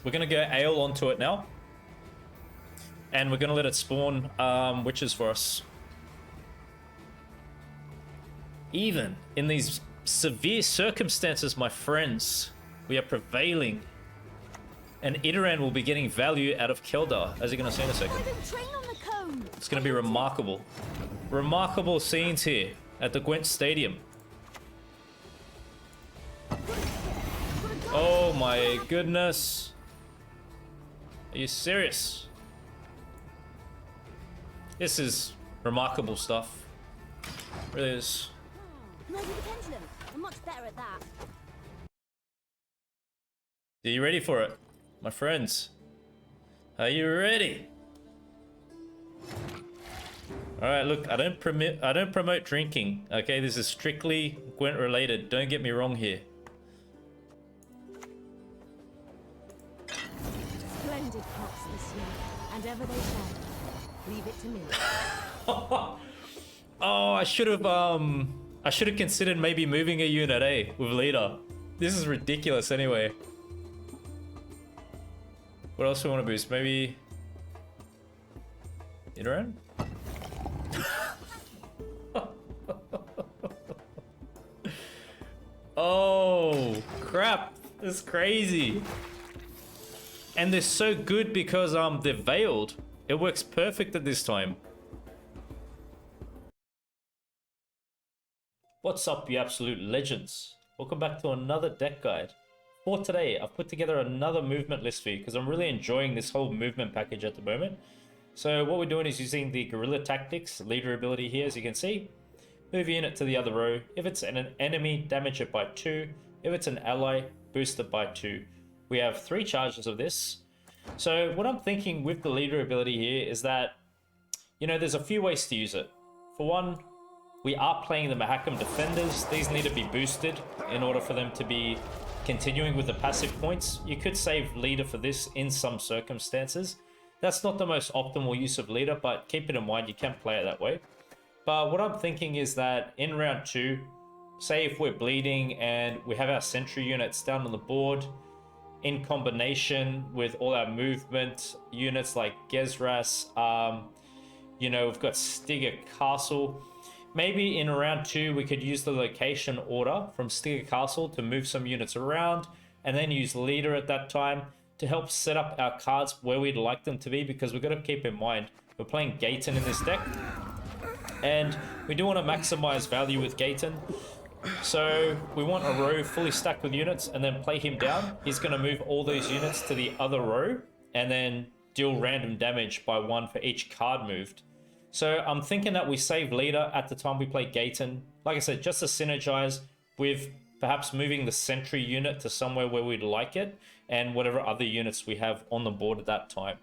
We're going to go Ale onto it now. And we're going to let it spawn witches for us. Even in these severe circumstances, my friends, we are prevailing. And Idoran will be getting value out of Keldar, as you're going to see in a second. It's going to be remarkable. Remarkable scenes here at the Gwent Stadium. Oh my goodness. Are you serious? This is remarkable stuff. It really is. I'm much better at that. Are you ready for it, my friends? Are you ready? All right, look, I don't promote drinking. Okay, this is strictly Gwent related. Don't get me wrong here. Splendid crops this year, and ever they shall. Leave it to me. Oh, I should have considered maybe moving a unit, eh, with leader. This is ridiculous anyway. What else do we want to boost? Maybe Idoran? Oh, crap. This is crazy. And they're so good because they're veiled. It works perfect at this time. What's up, you absolute legends? Welcome back to another deck guide. For today, I've put together another movement list for you because I'm really enjoying this whole movement package at the moment. So what we're doing is using the Guerilla tactics, leader ability here, as you can see. Move your unit to the other row. If it's an enemy, damage it by 2. If it's an ally, boost it by 2. We have 3 charges of this. So what I'm thinking with the leader ability here is that, you know, there's a few ways to use it. For one, we are playing the Mahakam defenders. These need to be boosted in order for them to be continuing with the passive points. You could save leader for this in some circumstances. That's not the most optimal use of leader, but keep it in mind, you can play it that way. But what I'm thinking is that in round 2, say if we're bleeding and we have our sentry units down on the board, in combination with all our movement units like Gezras, you know, we've got Stigger Castle. Maybe in round 2, we could use the location order from Stigger Castle to move some units around, and then use leader at that time to help set up our cards where we'd like them to be, because we've got to keep in mind, we're playing Gaitan in this deck, and we do want to maximize value with Gaitan. So we want a row fully stacked with units and then play him down. He's going to move all those units to the other row and then deal random damage by 1 for each card moved. So I'm thinking that we save leader at the time we play Gaitan. Like I said, just to synergize with perhaps moving the sentry unit to somewhere where we'd like it, and whatever other units we have on the board at that time.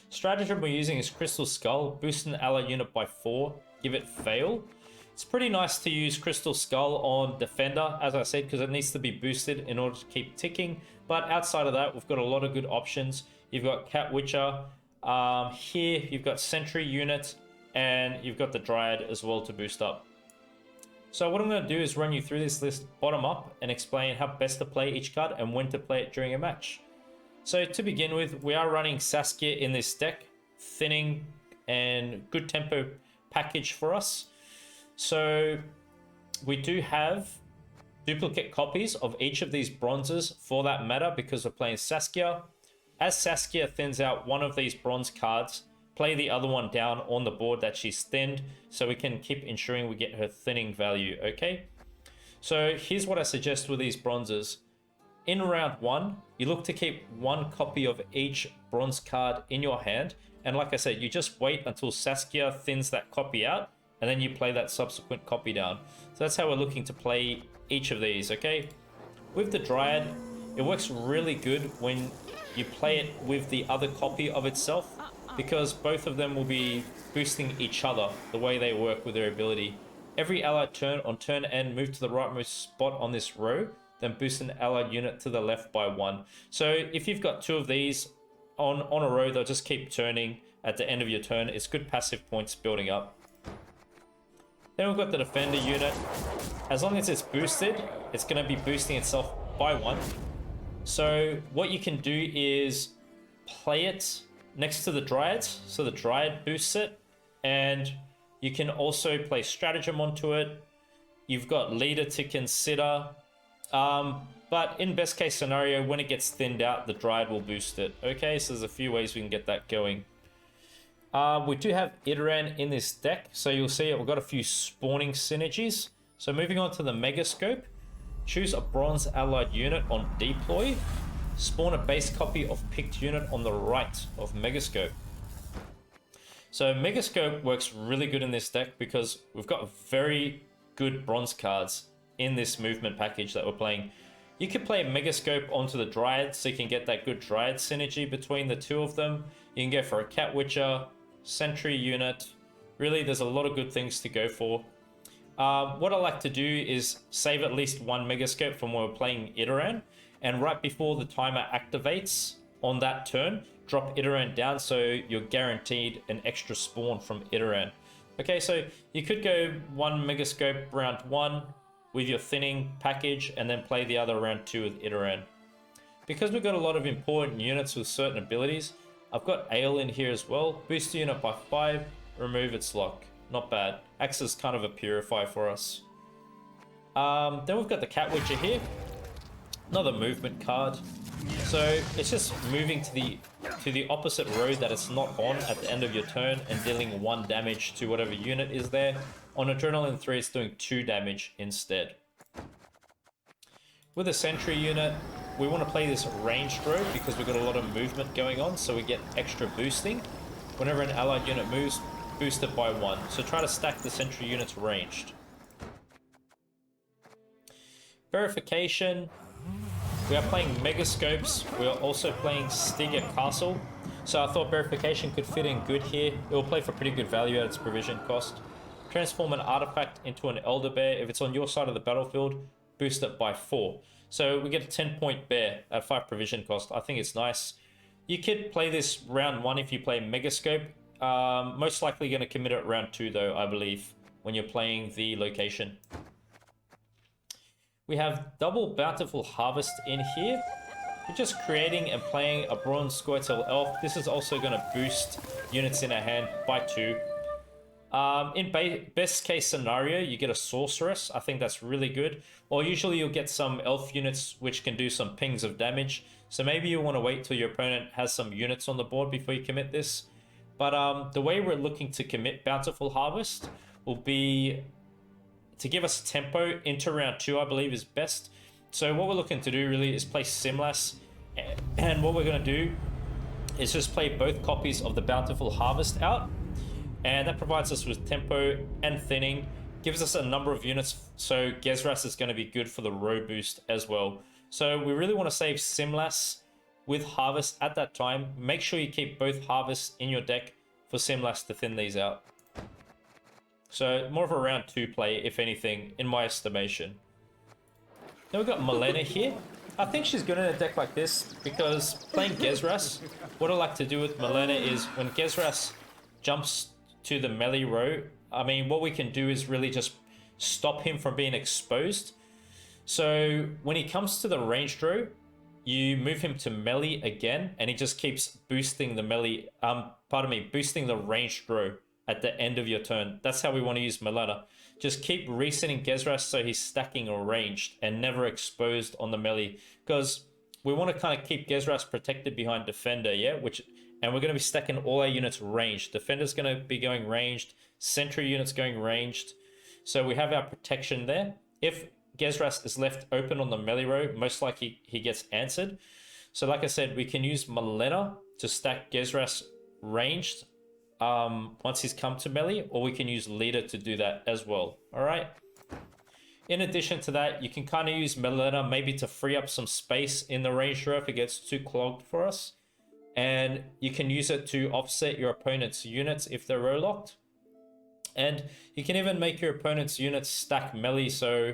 Stratagem we're using is Crystal Skull. Boost an ally unit by 4. Give it fail. It's pretty nice to use Crystal Skull on Defender, as I said, because it needs to be boosted in order to keep ticking. But outside of that, we've got a lot of good options. You've got Cat Witcher. Here, you've got Sentry Unit, and you've got the Dryad as well to boost up. So what I'm going to do is run you through this list bottom up and explain how best to play each card and when to play it during a match. So to begin with, we are running Saskia in this deck. Thinning and good tempo package for us. So we do have duplicate copies of each of these bronzes for that matter, because we're playing Saskia. As Saskia thins out one of these bronze cards, play the other one down on the board that she's thinned, so we can keep ensuring we get her thinning value, okay? So here's what I suggest with these bronzes. In round 1, you look to keep 1 copy of each bronze card in your hand, and like I said, you just wait until Saskia thins that copy out, and then you play that subsequent copy down. So that's how we're looking to play each of these, okay? With the Dryad, it works really good when you play it with the other copy of itself, because both of them will be boosting each other the way they work with their ability. Every allied turn on turn end, move to the rightmost spot on this row, then boost an allied unit to the left by 1. So if you've got 2 of these on a row, they'll just keep turning at the end of your turn. It's good passive points building up. Then we've got the defender unit. As long as it's boosted, it's going to be boosting itself by 1. So what you can do is play it next to the Dryads, so the Dryad boosts it, and you can also play Stratagem onto it. You've got Leader to consider, but in best case scenario, when it gets thinned out, the Dryad will boost it. Okay, so there's a few ways we can get that going. We do have Iteran in this deck, so you'll see we've got a few spawning synergies. So moving on to the Megascope, choose a bronze allied unit on deploy, spawn a base copy of picked unit on the right of Megascope. So Megascope works really good in this deck because we've got very good bronze cards in this movement package that we're playing. You could play Megascope onto the Dryad so you can get that good Dryad synergy between the two of them. You can go for a Cat Witcher, Sentry unit. Really, there's a lot of good things to go for. What I like to do is save at least one Megascope from when we're playing Iteran, and right before the timer activates on that turn, drop Iteran down so you're guaranteed an extra spawn from Iteran. Okay, so you could go one Megascope round 1 with your thinning package and then play the other round 2 with Iteran. Because we've got a lot of important units with certain abilities, I've got Ale in here as well. Boost the unit by 5, remove its lock. Not bad. Acts as kind of a purify for us. Then we've got the Cat Witcher here. Another movement card. So it's just moving to the opposite road that it's not on at the end of your turn and dealing 1 damage to whatever unit is there. On Adrenaline 3, it's doing 2 damage instead. With a Sentry unit, we want to play this ranged road because we've got a lot of movement going on, so we get extra boosting. Whenever an allied unit moves, boost it by 1. So try to stack the Sentry units ranged. Verification. We are playing Megascopes. We are also playing Skellige Castle. So I thought Verification could fit in good here. It will play for pretty good value at its provision cost. Transform an artifact into an Elder Bear. If it's on your side of the battlefield, boost it by 4. So we get a 10-point bear at 5 provision cost. I think it's nice. You could play this round 1 if you play Megascope. Most likely going to commit it round 2 though, I believe, when you're playing the location. We have double Bountiful Harvest in here. We're just creating and playing a bronze Scoia'tael elf. This is also going to boost units in our hand by 2. In best case scenario, you get a sorceress. I think that's really good. Or usually you'll get some elf units which can do some pings of damage. So maybe you want to wait till your opponent has some units on the board before you commit this. But the way we're looking to commit Bountiful Harvest will be to give us tempo into round 2, I believe is best. So what we're looking to do really is play Simlas. And what we're going to do is just play both copies of the Bountiful Harvest out. And that provides us with tempo and thinning. Gives us a number of units. So Gezras is going to be good for the row boost as well. So we really want to save Simlas with Harvest at that time. Make sure you keep both Harvests in your deck for Simlas to thin these out. So more of a round 2 play, if anything, in my estimation. Then we've got Malena here. I think she's good in a deck like this because playing Gezras, what I like to do with Malena is when Gezras jumps to the melee row, I mean, what we can do is really just stop him from being exposed. So when he comes to the ranged row, you move him to melee again, and he just keeps boosting the melee, boosting the ranged row at the end of your turn. That's how we want to use Malena. Just keep resetting Gezras so he's stacking ranged and never exposed on the melee. Because we want to kind of keep Gezras protected behind Defender, yeah? And we're going to be stacking all our units ranged. Defender's going to be going ranged. Sentry units going ranged. So we have our protection there. If Gezras is left open on the melee row, most likely he gets answered. So like I said, we can use Malena to stack Gezras ranged once he's come to melee, or we can use Leader to do that as well. All right. In addition to that, you can kind of use Malena maybe to free up some space in the range row if it gets too clogged for us. And you can use it to offset your opponent's units if they're row locked. And you can even make your opponent's units stack melee. So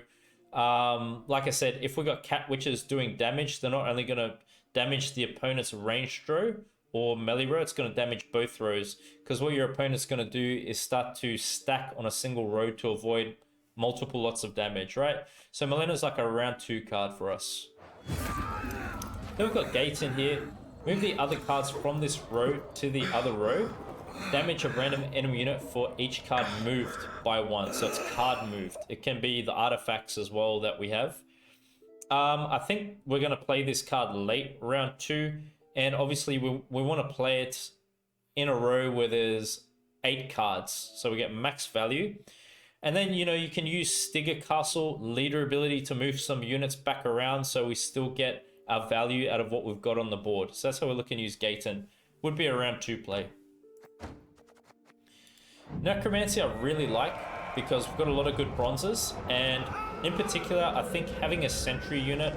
like I said, if we got Cat Witches doing damage, they're not only going to damage the opponent's ranged row or melee row, it's going to damage both rows. Because what your opponent's going to do is start to stack on a single row to avoid multiple lots of damage, right? So Malena's like a round 2 card for us. Then we've got gates in here. Move the other cards from this row to the other row. Damage a random enemy unit for each card moved by 1. So it's card moved. It can be the artifacts as well that we have. I think we're going to play this card late round 2. And obviously we want to play it in a row where there's 8 cards. So we get max value. And then, you know, you can use Scoia'tael leader ability to move some units back around so we still get our value out of what we've got on the board. So that's how we're looking to use Gaten. Would be a round 2 play. Necromancy I really like because we've got a lot of good bronzes, and in particular I think having a sentry unit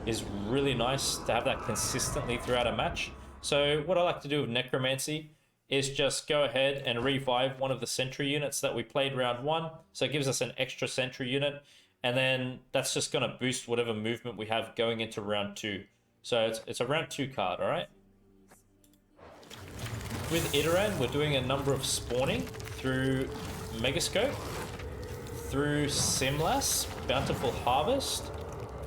is really nice to have that consistently throughout a match. So what I like to do with Necromancy is just go ahead and revive one of the sentry units that we played round 1. So it gives us an extra sentry unit, and then that's just going to boost whatever movement we have going into round 2. So it's a round 2 card, alright? With Iteran, we're doing a number of spawning through Megascope, through Simlas, Bountiful Harvest,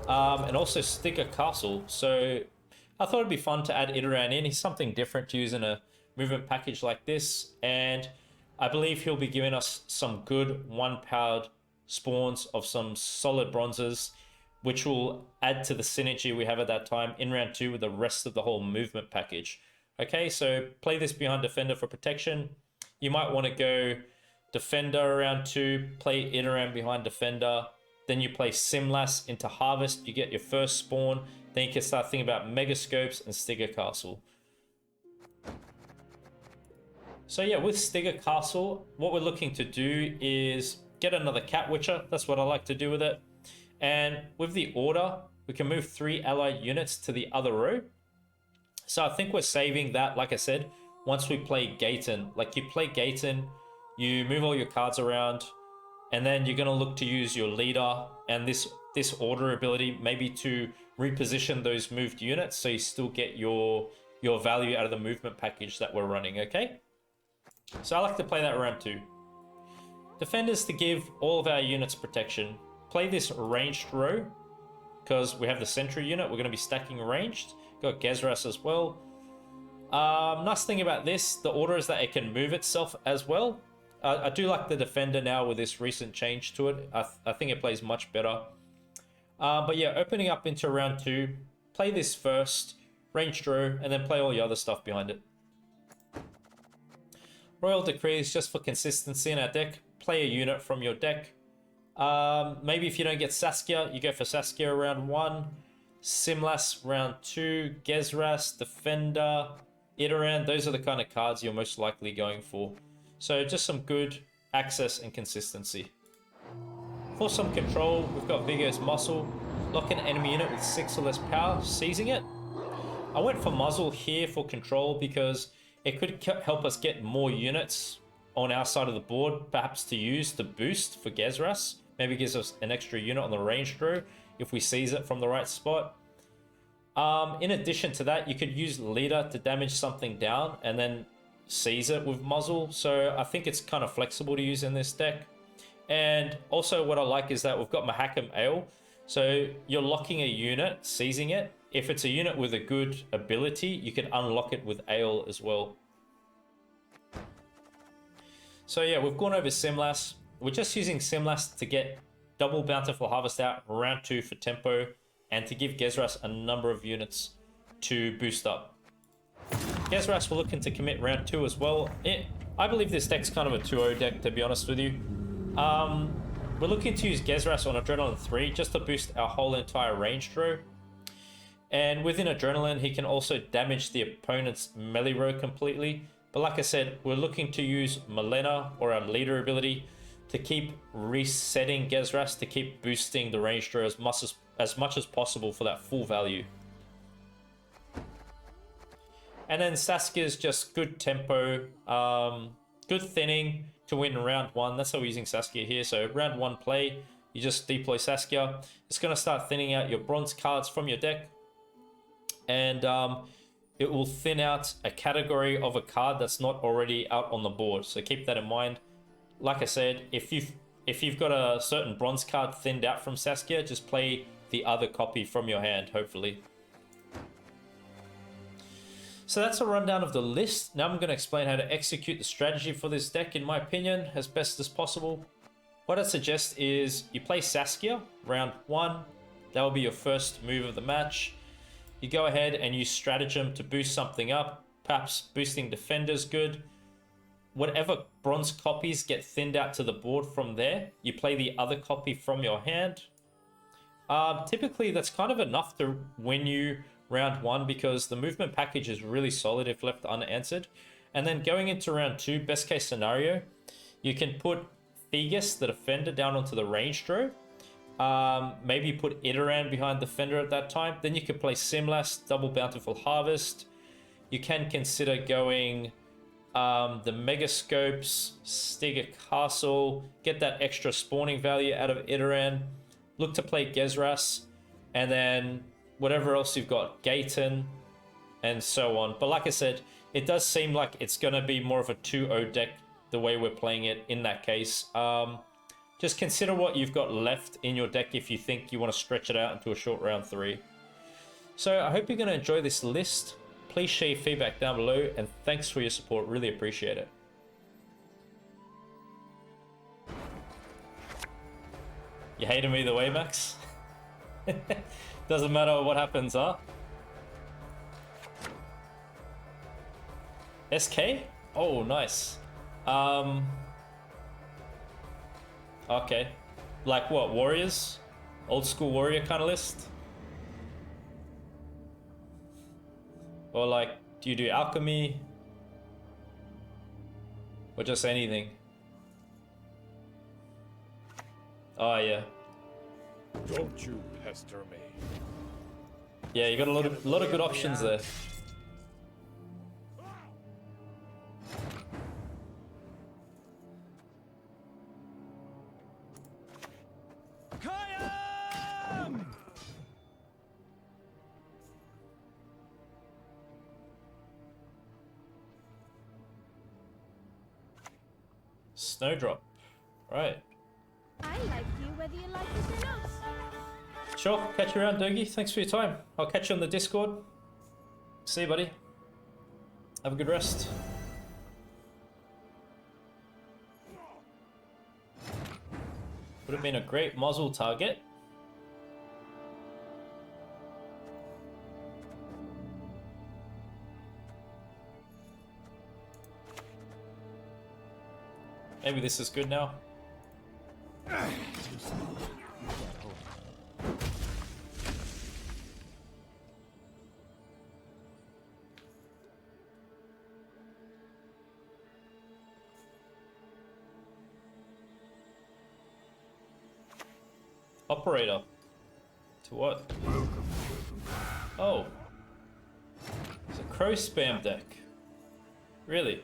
and also Scoia'tael. So I thought it'd be fun to add Iteran in. He's something different to use in a movement package like this, and I believe he'll be giving us some good 1-powered spawns of some solid bronzes, which will add to the synergy we have at that time in round 2 with the rest of the whole movement package. Okay, so play this behind Defender for protection. You might want to go Defender around 2, play Iteran behind Defender, then you play Simlas into Harvest, you get your first spawn, then you can start thinking about Megascopes and Scoia'tael. So yeah, with Scoia'tael, what we're looking to do is get another Cat Witcher. That's what I like to do with it. And with the order, we can move 3 allied units to the other row. So I think we're saving that, like I said, once we play Gaten. Like you play Gaten, you move all your cards around, and then you're going to look to use your leader and this order ability maybe to reposition those moved units so you still get your value out of the movement package that we're running, okay? So I like to play that round 2. Defenders to give all of our units protection. Play this ranged row because we have the sentry unit. We're going to be stacking ranged. Got Gezras as well. Nice thing about this, the order is that it can move itself as well. I do like the Defender now with this recent change to it. I think it plays much better. But yeah, opening up into round 2, play this first, ranged row, and then play all the other stuff behind it. Royal Decrees, just for consistency in our deck. Play a unit from your deck. Maybe if you don't get Saskia, you go for Saskia round 1. Simlas round 2, Gezras, Defender, Iteran. Those are the kind of cards you're most likely going for. So just some good access and consistency. For some control, we've got Vigorous Muscle. Lock an enemy unit with 6 or less power, seizing it. I went for Muzzle here for control because it could help us get more units on our side of the board, perhaps to use to boost for Gezras. Maybe gives us an extra unit on the ranged row if we seize it from the right spot. In addition to that, you could use Leader to damage something down and then seize it with Muzzle. So I think it's kind of flexible to use in this deck. And also what I like is that we've got Miscalculate. So you're locking a unit, seizing it. If it's a unit with a good ability, you can unlock it with Ale as well. So yeah, we've gone over Simlas. We're just using Simlas to get double Bountiful Harvest out round 2 for tempo and to give Gezras a number of units to boost up. Gezras we're looking to commit round 2 as well. I believe this deck's kind of a 2-0 deck, to be honest with you. We're looking to use Gezras on Adrenaline 3 just to boost our whole entire ranged row. And within Adrenaline, he can also damage the opponent's melee row completely. But like I said, we're looking to use Milena or our leader ability to keep resetting Gezras to keep boosting the ranged row as much as possible for that full value. And then Saskia's just good tempo, good thinning to win round 1. That's how we're using Saskia here. So round 1 play, you just deploy Saskia. It's going to start thinning out your bronze cards from your deck. And it will thin out a category of a card that's not already out on the board. So keep that in mind. Like I said, if you've got a certain bronze card thinned out from Saskia, just play the other copy from your hand, hopefully. So that's a rundown of the list. Now I'm going to explain how to execute the strategy for this deck, in my opinion, as best as possible. What I suggest is you play Saskia round 1. That will be your first move of the match. You go ahead and use stratagem to boost something up. Perhaps boosting defenders good. Whatever bronze copies get thinned out to the board from there, you play the other copy from your hand. Typically, that's kind of enough to win you round 1 because the movement package is really solid if left unanswered. And then going into round 2, best case scenario, you can put Fegus, the defender, down onto the range draw. Maybe put Iteran behind the defender at that time. Then you could play Simlas, double Bountiful Harvest. You can consider going the Megascopes, Stiga Castle, get that extra spawning value out of Iteran. Look to play Gezras, and then whatever else you've got, Gaten, and so on. But like I said, it does seem like it's going to be more of a 2-0 deck the way we're playing it in that case. Just consider what you've got left in your deck if you think you want to stretch it out into a short round 3. So I hope you're going to enjoy this list. Please share your feedback down below, and thanks for your support. Really appreciate it. You hate him either way, Max? Doesn't matter what happens, huh? SK? Oh, nice. Okay. Like what, warriors? Old school warrior kind of list? Or like, do you do alchemy? Or just anything? Oh yeah. Don't you pester me. Yeah, you got a lot of good options there. Snowdrop. Right. I like you whether you like it or not. Sure, catch you around, Dogie. Thanks for your time. I'll catch you on the Discord. See you, buddy. Have a good rest. Would have been a great muzzle target. Maybe this is good now. Operator. To what? Oh. It's a crow spam deck. Really?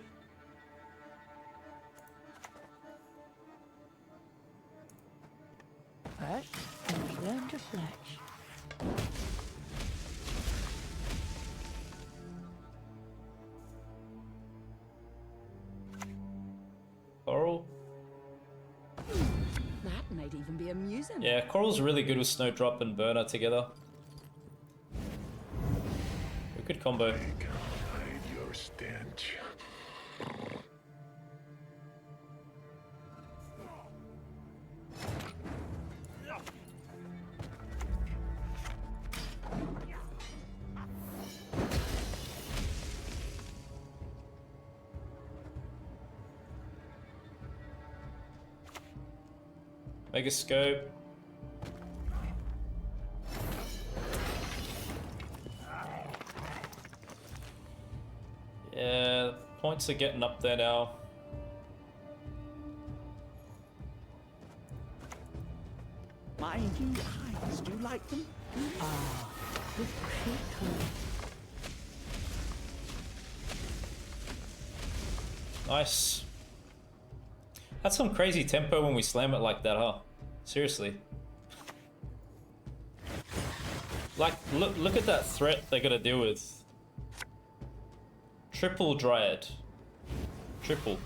First, we learn to fletch. Coral? That might even be amusing. Yeah, Coral's really good with Snowdrop and Burner together. A good combo. I can hide your stench. Megascope. Yeah, points are getting up there now. Mind you, eyes, do you like them? Ah, with treacle. Nice. That's some crazy tempo when we slam it like that, huh? Seriously. Like, look at that threat they gotta deal with. Triple Dryad. Triple.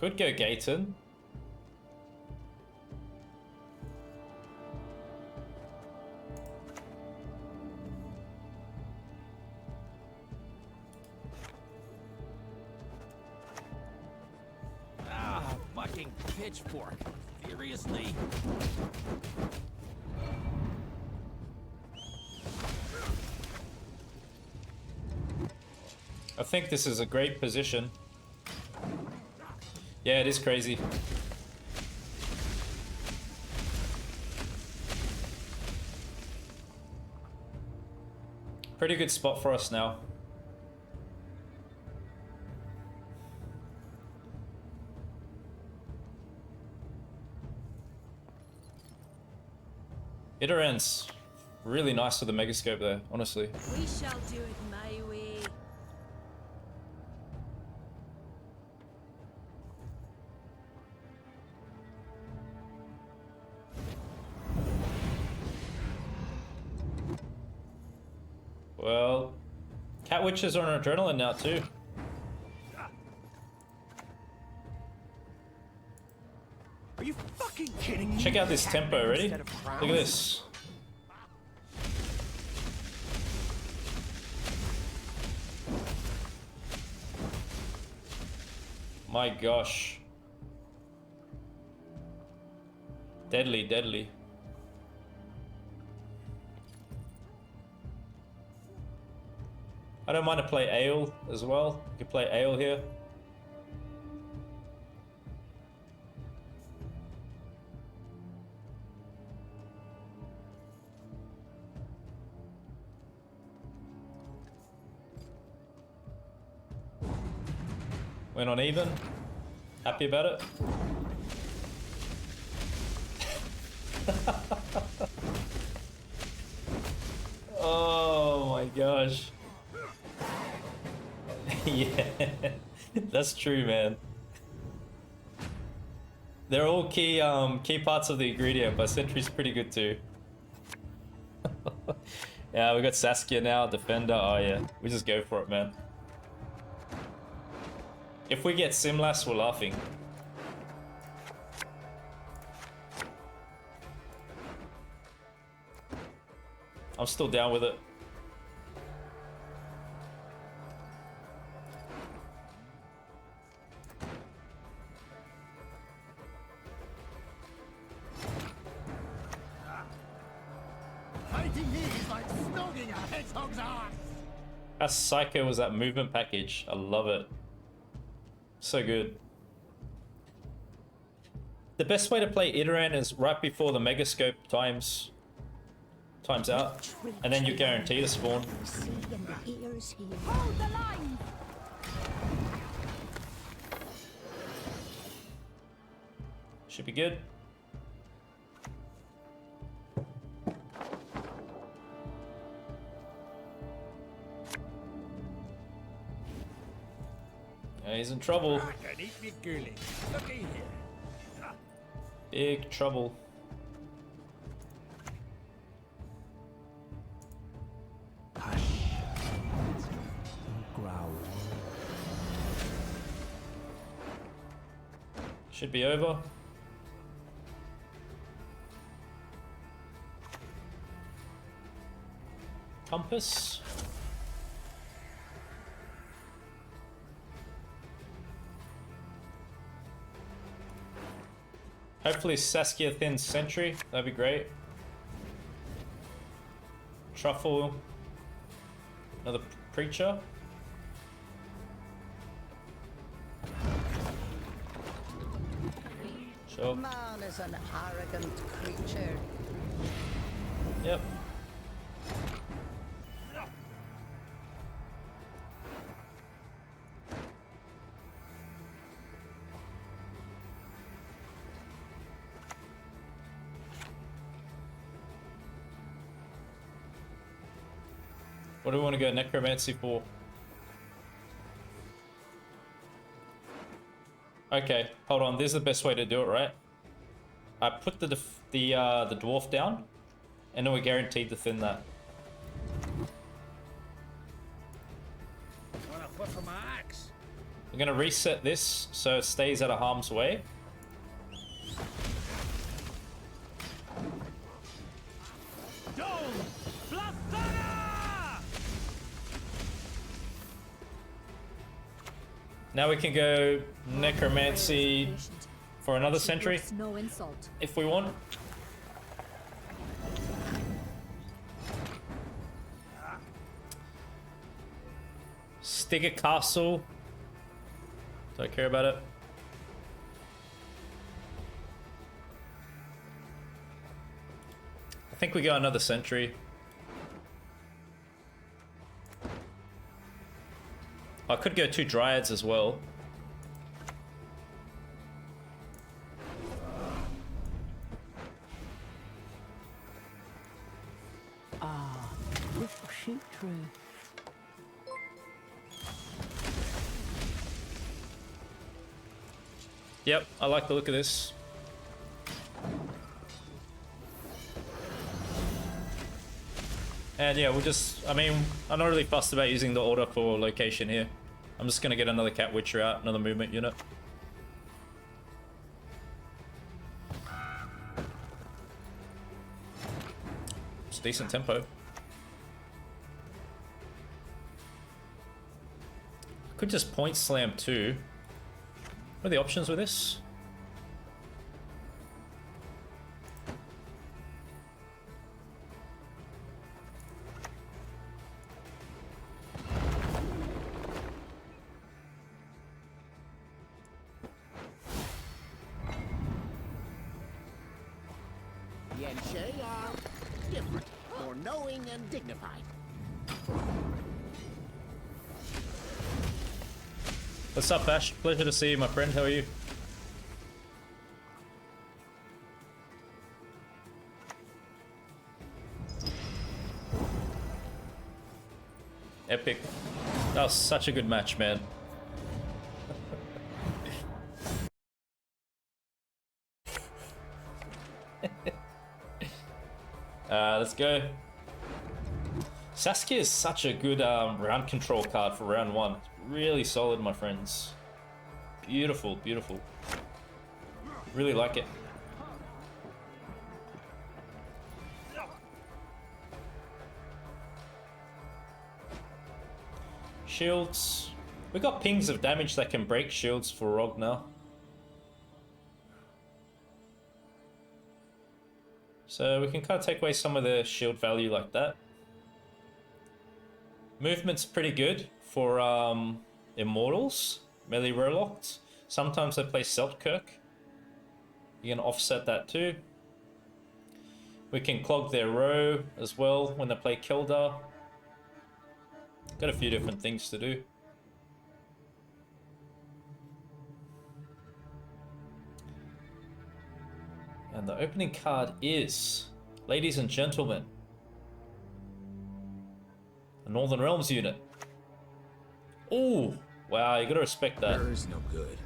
Could go Gaten. Ah, fucking pitchfork. Seriously? I think this is a great position. Yeah, it is crazy. Pretty good spot for us now. Iterans. Really nice with the megascope there, honestly. We shall do it my way. Well, cat witches are on adrenaline now too. Are you fucking kidding me? Check out this tempo, ready? Instead of Look at this. My gosh. Deadly, deadly. I don't mind to play Ale as well. You can play Ale here. Went on even. Happy about it. Oh my gosh. Yeah, that's true, man. They're all key parts of the ingredient, but Sentry's pretty good too. Yeah, we got Saskia now, Defender. Oh yeah, we just go for it, man. If we get Simlas, we're laughing. I'm still down with it. Fighting me is like snogging a hedgehog's ass. How psycho was that movement package? I love it. So good. The best way to play Iteran is right before the megascope times out, and then you guarantee the spawn. Hold the line! Should be good. Yeah, he's in trouble. I can eat me girly. Looky here. Big trouble. Hush. Growl. Should be over. Compass. Hopefully Saskia thins Sentry. That'd be great. Truffle. Another Preacher. Sure. Man is an arrogant creature. Yep. What do we want to go necromancy for? Okay, hold on. This is the best way to do it, right? I put the dwarf down, and then we're guaranteed to thin that. Want a whip from my axe? We're going to reset this so it stays out of harm's way. Now we can go necromancy for another sentry No insult. if we want. Stick a castle. Don't care about it. I think we got another sentry. I could go 2 dryads as well. Shoot through. Yep, I like the look of this. And yeah, we'll just, I mean, I'm not really fussed about using the order for location here. I'm just gonna get another Cat Witcher out, another movement unit. It's decent tempo. I could just point slam too. What are the options with this? Yenche are different, more knowing and dignified. What's up, Ash? Pleasure to see you, my friend. How are you? Epic. That was such a good match, man. Let's go. Saskia is such a good round control card for round 1. Really solid, my friends. Beautiful, beautiful. Really like it. Shields. We got pings of damage that can break shields for Rog now. So we can kind of take away some of the shield value like that. Movement's pretty good for Immortals, melee rowlocked. Sometimes they play Selkirk. You can offset that too. We can clog their row as well when they play Keldar. Got a few different things to do. And the opening card is, ladies and gentlemen, a Northern Realms unit. Ooh, wow, you gotta respect that. There is no good.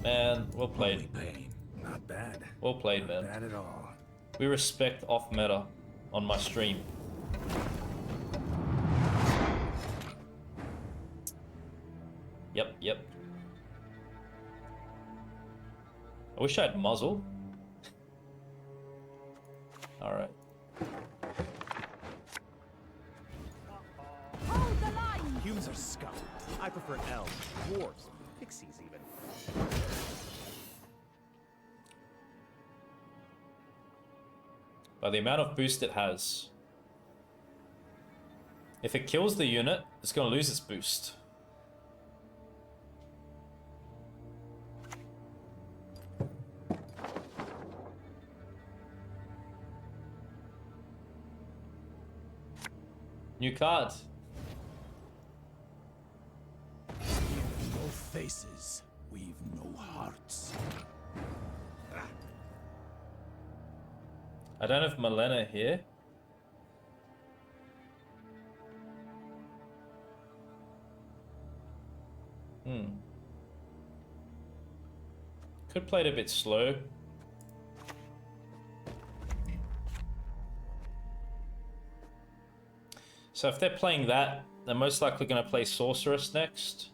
Man, well played. Only pain. Not bad. Well played, man. Not bad at all. We respect off meta on my stream. Yep, yep. I wish I had muzzle. Alright. Hold the line! Humans are scum. I prefer elves, dwarves, pixies even. By the amount of boost it has. If it kills the unit, it's going to lose its boost. New card. No faces, we've no hearts. I don't have Malena here. Could play it a bit slow. So if they're playing that, they're most likely going to play Sorceress next.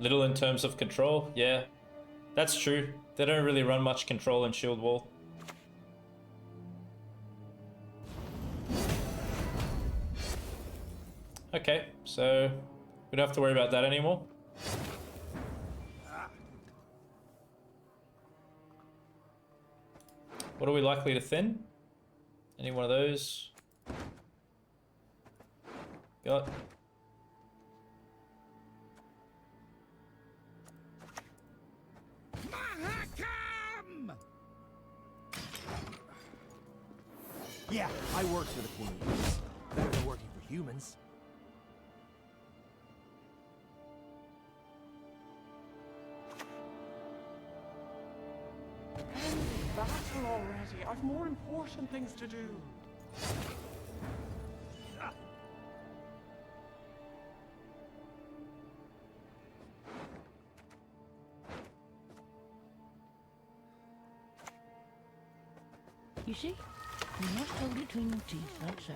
Little in terms of control, yeah. That's true. They don't really run much control in Shield Wall. Okay, so we don't have to worry about that anymore. What are we likely to thin? Any one of those? Got. Yeah, I worked for the Queen. Better than working for humans. Battle already. I've more important things to do. You see? You must hold it between your teeth, that's so.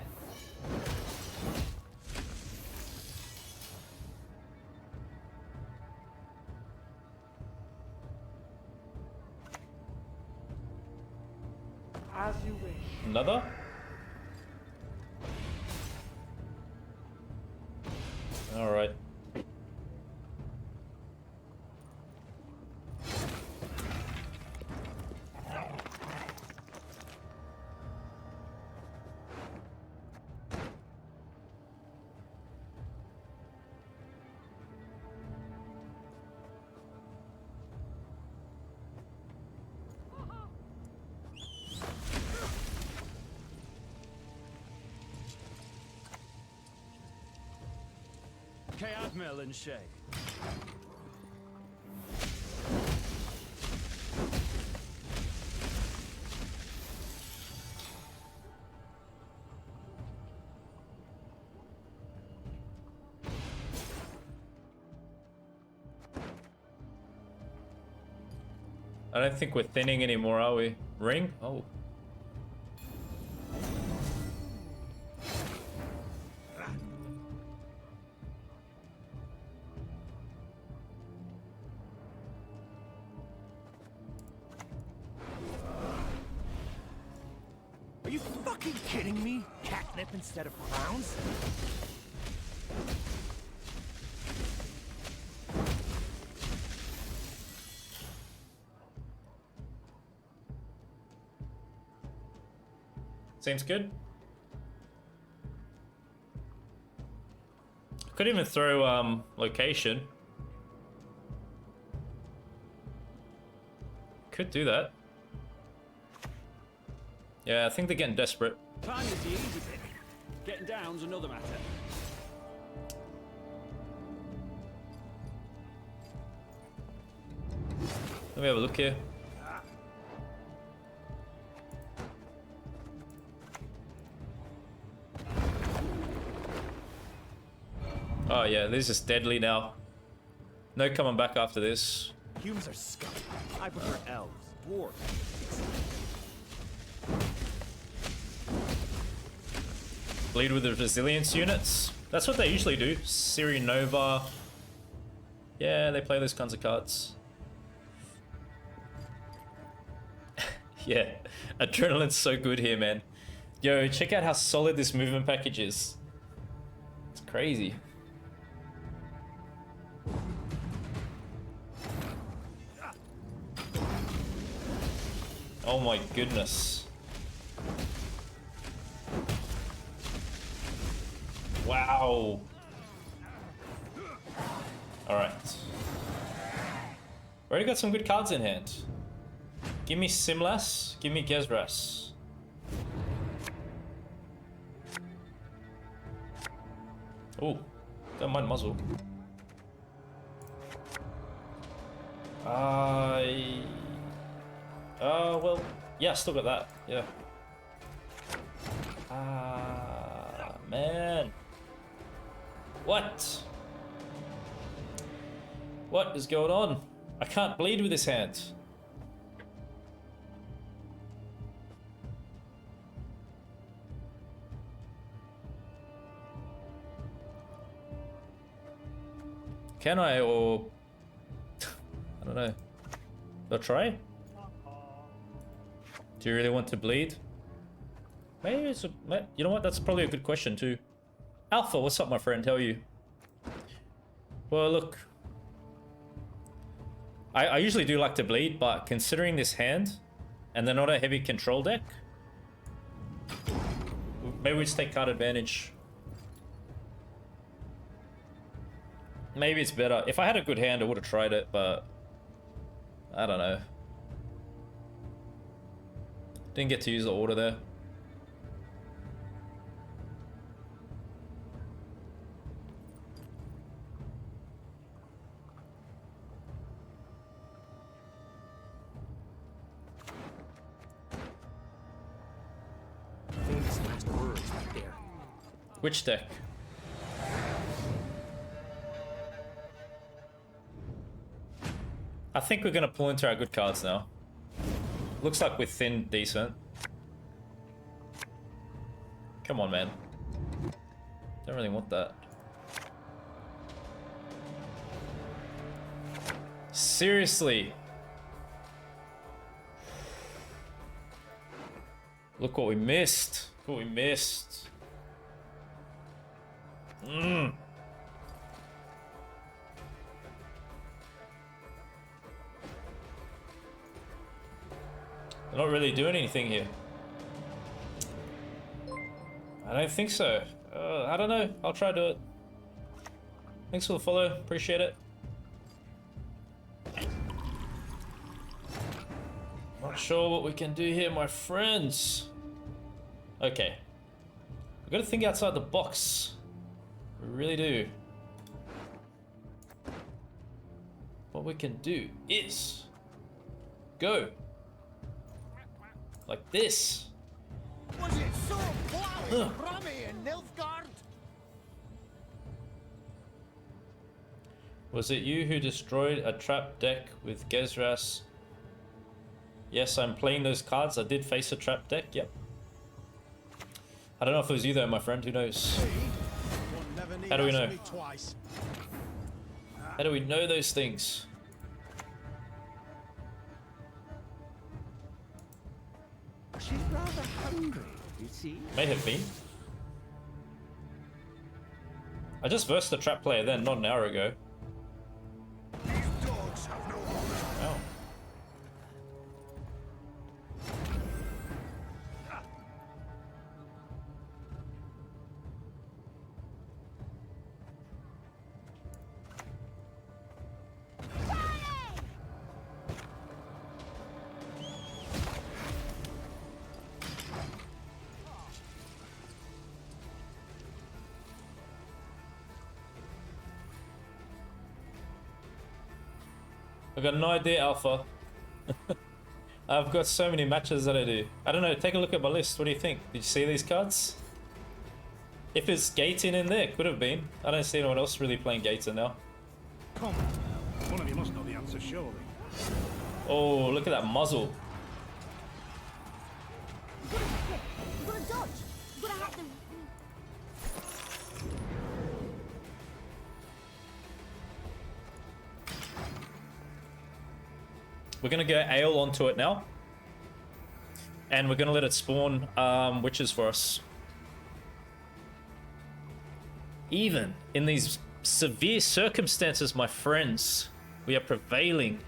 As you wish. Another? Alright. Scoia'tael and Shay. I don't think we're thinning anymore, are we? Ring? Oh. Are you fucking kidding me? Catnip instead of crowns? Seems good. Could even throw location. Could do that. Yeah, I think they're getting desperate. Climb is the easy bit. Getting down's another matter. Let me have a look here. Oh yeah, this is deadly now. No coming back after this. Humans are scum. I prefer elves, dwarves. Bleed with the resilience units. That's what they usually do. Siri Nova. Yeah, they play those kinds of cards. Yeah, adrenaline's so good here, man. Yo, check out how solid this movement package is. It's crazy. Oh my goodness. Wow. Alright. Already got some good cards in hand. Give me Simlas, give me Gezras. Oh, don't mind muzzle. Well, yeah, still got that, yeah. Man. What? What is going on? I can't bleed with this hand. Can I, or don't know. Do I try? Do you really want to bleed? Maybe it's a... You know what? That's probably a good question too. Alpha, what's up, my friend? How are you? Well, look. I usually do like to bleed, but considering this hand, and they're not a heavy control deck, maybe we just take card advantage. Maybe it's better. If I had a good hand, I would have tried it, but I don't know. Didn't get to use the order there. I think this last word is right there. Which deck? I think we're gonna pull into our good cards now. Looks like we're thin decent. Come on, man. Don't really want that. Seriously. Look what we missed. Look what we missed. Mmm. They're not really doing anything here. I don't think so. I don't know. I'll try to do it. Thanks for the follow. Appreciate it. Not sure what we can do here, my friends. Okay. We've got to think outside the box. We really do. What we can do is go like this. Was it so bloody crummy in Nilfgaard? Was it you who destroyed a trap deck with Gezras? Yes, I'm playing those cards. I did face a trap deck, yep. I don't know if it was you though, my friend, who knows? How do we know? How do we know those things? She's rather hungry, you see. May have been. I just versed the trap player then, not an hour ago. These dogs have no honor. Oh. I've got no idea, Alpha. I've got so many matches that I do. I don't know, take a look at my list. What do you think? Did you see these cards? If it's Gaten in there, could have been. I don't see anyone else really playing Gaten now. Come on now. One of you must know the answer, surely. Oh, look at that muzzle. You've got to dodge. You've got to have them. We're gonna go Ale onto it now. And we're gonna let it spawn witches for us. Even in these severe circumstances, my friends, we are prevailing.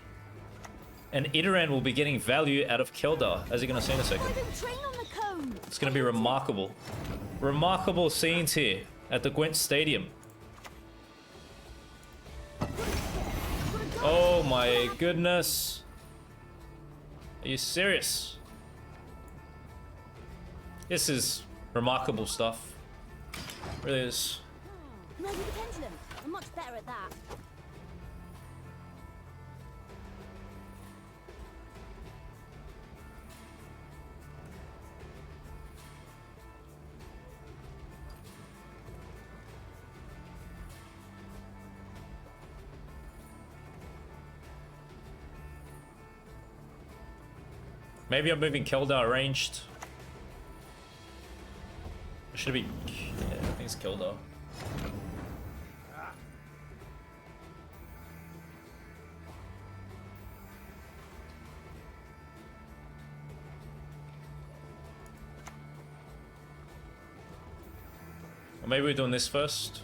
And Idoran will be getting value out of Keldar, as you're gonna see in a second. Why don't train on the cone? It's gonna be remarkable. Remarkable scenes here at the Gwent Stadium. Oh my goodness. Are you serious? This is remarkable stuff. Really is. Maybe the pendulum. I'm much better at that. Maybe I'm moving Keldar ranged. Should it be? Yeah, I think it's Keldar. maybe we're doing this first.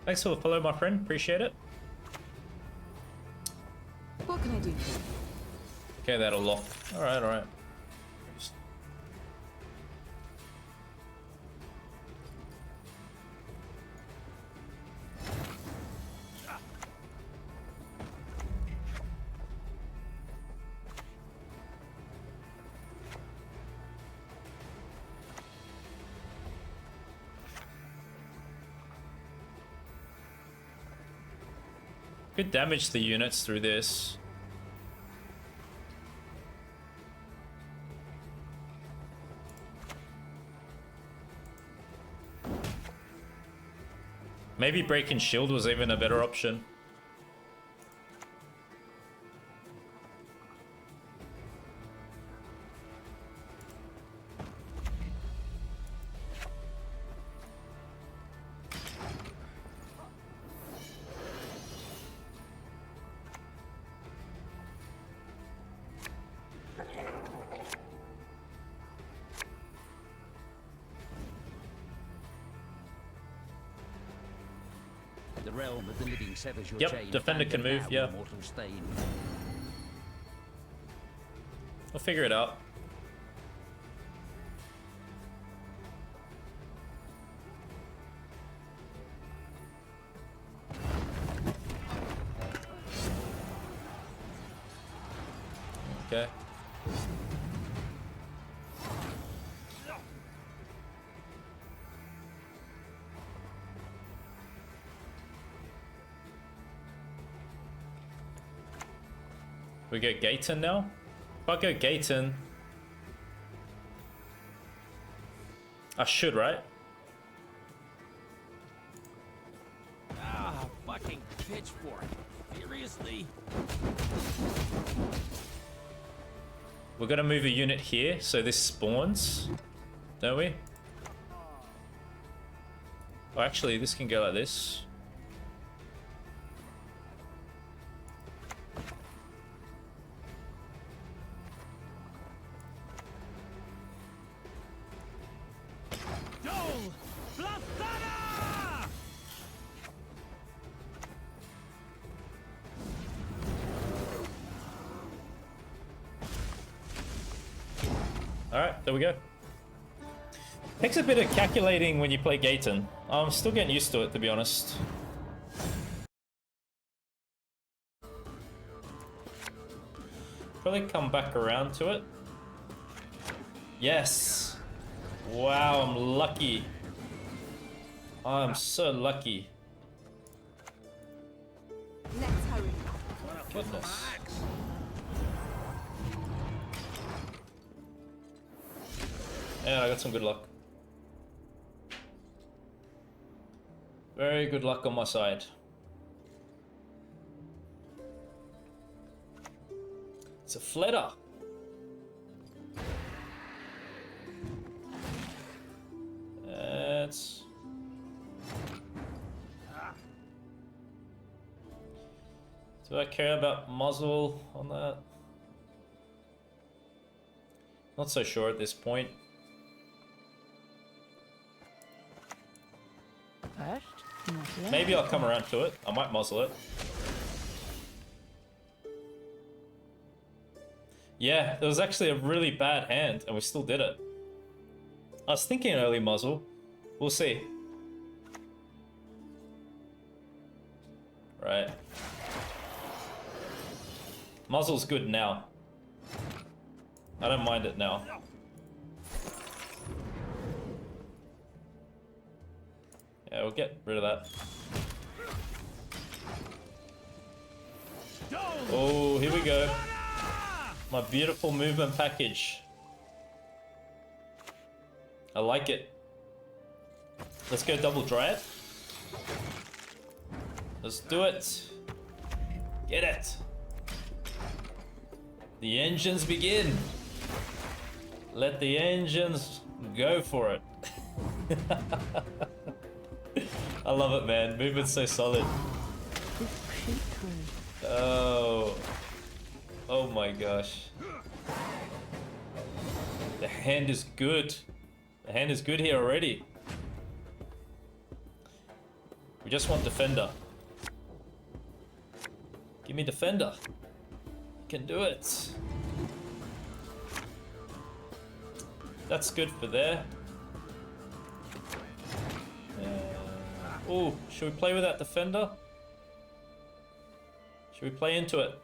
Thanks for the follow, my friend. Appreciate it. What can I do? Okay, that'll lock. Alright, alright. Could damage the units through this. Maybe breaking shield was even a better option. The realm of the living severs your Yep, chain. defender can move, Now, yeah. mortal stain. We'll figure it out. Okay. We go Gaten now? If I go Gaten, I should, right? Ah, fucking pitchfork. Seriously? We're gonna move a unit here, so this spawns, don't we? Oh, actually, this can go like this. Alright, there we go. Takes a bit of calculating when you play Gaten. I'm still getting used to it, to be honest. Probably come back around to it. Yes! Wow, I'm lucky. I'm so lucky. Let's hurry. Goodness. And I got some good luck. Very good luck on my side. It's a fletter. That's... Do I care about muzzle on that? Not so sure at this point. First, Maybe I'll come around to it. I might muzzle it. Yeah, it was actually a really bad hand, and we still did it. I was thinking early muzzle. We'll see. Right. Muzzle's good now. I don't mind it now. Yeah, we'll get rid of that. Oh, here we go. My beautiful movement package. I like it. Let's go double dry it. Let's do it. Get it. The engines begin. Let the engines go for it. I love it, man. Movement's so solid. Oh. Oh my gosh. The hand is good. The hand is good here already. We just want defender. Give me defender. You can do it. That's good for there. Oh, should we play with that defender? Should we play into it?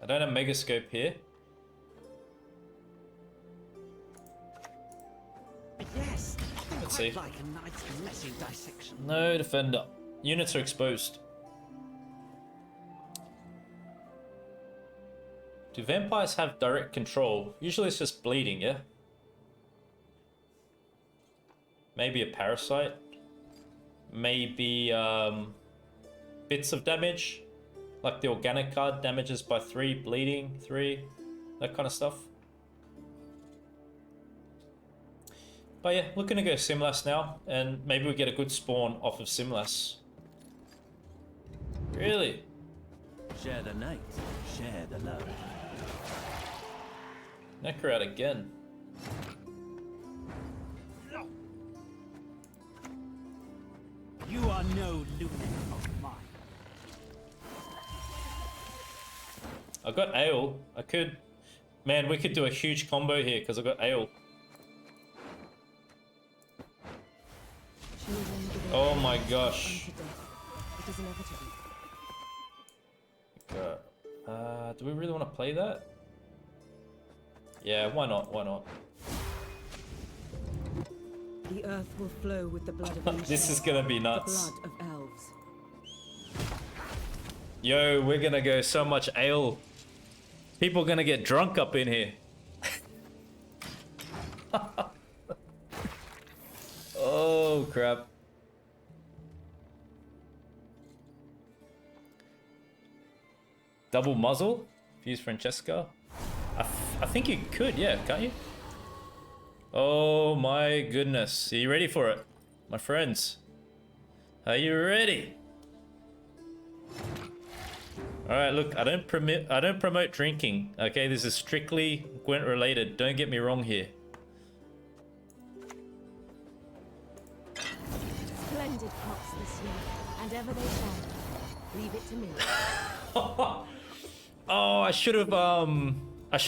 I don't have megascope here. Yes. Let's see. Like a nice messy dissection. No defender. Units are exposed. Do vampires have direct control? Usually it's just bleeding, yeah? Maybe a parasite. Maybe bits of damage. Like the organic card damages by 3, bleeding 3, that kind of stuff. But yeah, looking to go Simlas now, and maybe we get a good spawn off of Simlas. Really? Share the night, share the love. Necker out again. You are no lunatic of mine. I got Ale. I could... Man, we could do a huge combo here because I got Ale. Oh my gosh. It is inevitable. Do we really want to play that? Yeah, why not? Why not? The earth will flow with the blood of This is gonna be the nuts. blood of elves. Yo, we're gonna go so much ale. People are gonna get drunk up in here. Oh crap. Double muzzle? Fuse Francesca? I think you could, yeah, can't you? Oh my goodness. Are you ready for it? My friends. Are you ready? Alright, look, I don't promote drinking. Okay, this is strictly Gwent related. Don't get me wrong here. Splendid crops this year, and ever they shall. Leave it to me. Oh, I should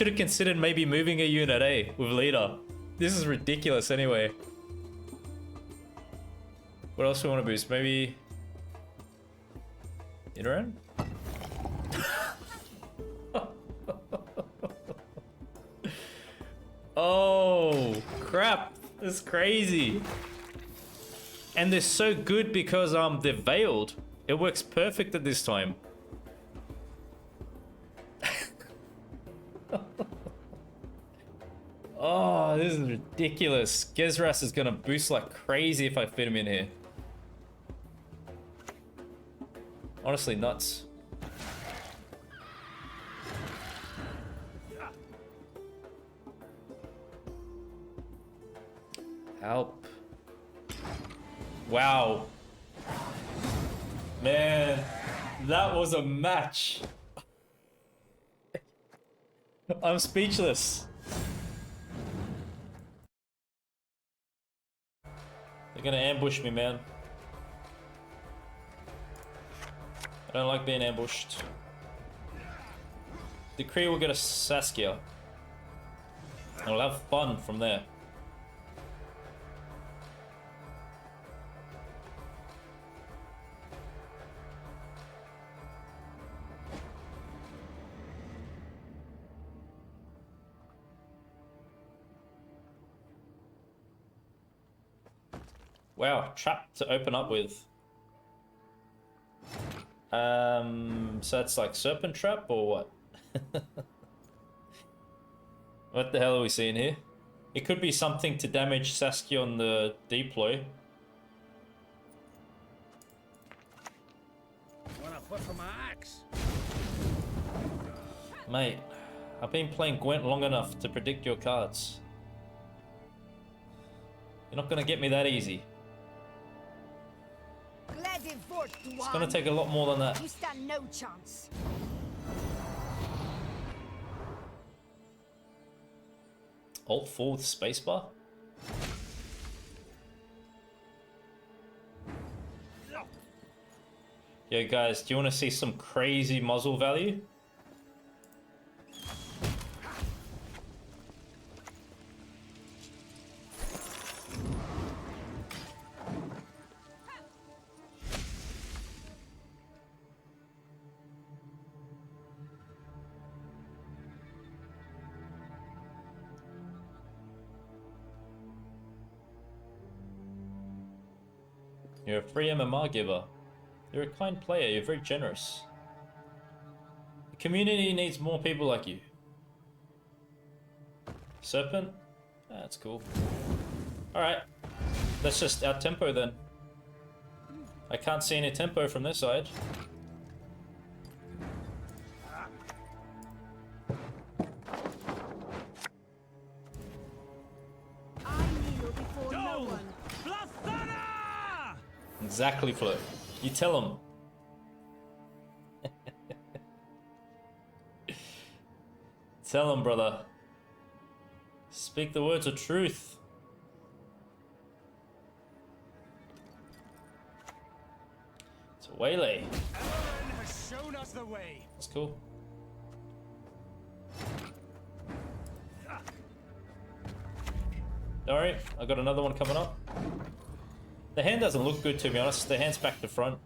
have considered maybe moving a unit, eh, with leader. This is ridiculous anyway. What else do we want to boost? Maybe Interan? Oh crap, that's crazy. And they're so good because they're veiled. It works perfect at this time. Oh, this is ridiculous. Gezras is gonna boost like crazy if I fit him in here. Honestly, nuts. Help. Wow. Man, that was a match. I'm speechless. They're gonna ambush me, man. I don't like being ambushed. The Kree will get a Saskia. And we'll have fun from there. Wow, trap to open up with. So it's like serpent trap or what? What the hell are we seeing here? It could be something to damage Saskia on the deploy. offer for my axe. Mate, I've been playing Gwent long enough to predict your cards. You're not gonna get me that easy. It's gonna take a lot more than that. You stand no chance. Alt 4 with spacebar? Yo guys, do you want to see some crazy muzzle value? You're a free MMR giver. You're a kind player, you're very generous. The community needs more people like you. Serpent? That's cool. Alright. Let's just out tempo then. I can't see any tempo from this side. I kneel before no one. Exactly, Flo. You tell him. Tell him, brother. Speak the words of truth. It's a waylay. Aaron has shown us the way. That's cool. Alright, I got another one coming up. The hand doesn't look good, to be honest. The hand's back to front.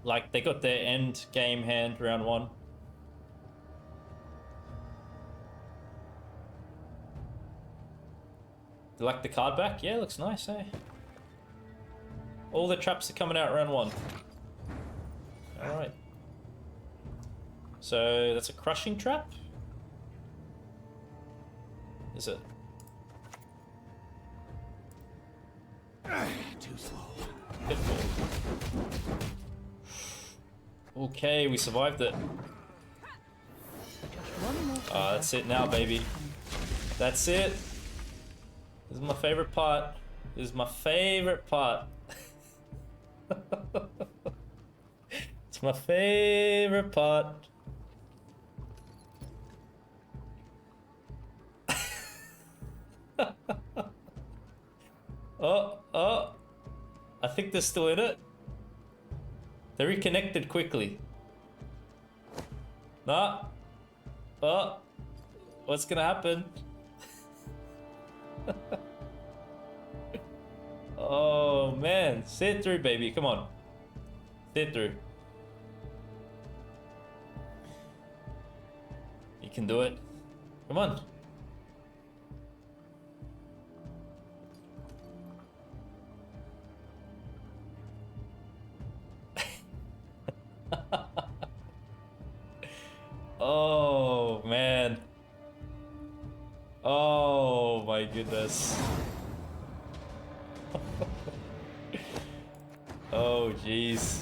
Like, they got their end game hand round one. You like the card back? Yeah, looks nice, eh? All the traps are coming out round one. Alright. So, that's a crushing trap? Is it? Too slow. Pitfall. Okay, we survived it. Just one more. That's it now, baby. That's it. This is my favorite part. This is my favorite part. It's my favorite part. Oh, I think they're still in it. They reconnected quickly. Nah. Oh, what's gonna happen? Oh man, see it through, baby. Come on, see it through. You can do it. Come on. Oh man. Oh my goodness. Oh jeez.